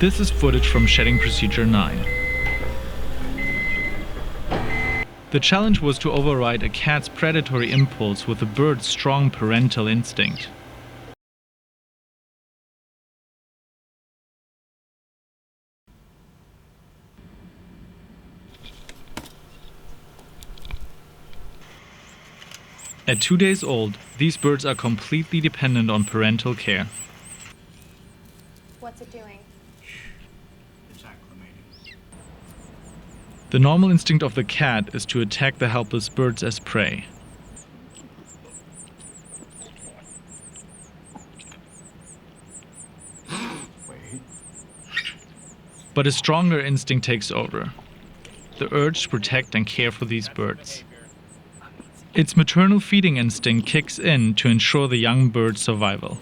This is footage from shedding procedure 9. The challenge was to override a cat's predatory impulse with a bird's strong parental instinct. At 2 days old, these birds are completely dependent on parental care. What's it doing? It's acclimating. The normal instinct of the cat is to attack the helpless birds as prey. Wait. But a stronger instinct takes over. The urge to protect and care for these birds. Its maternal feeding instinct kicks in to ensure the young bird's survival.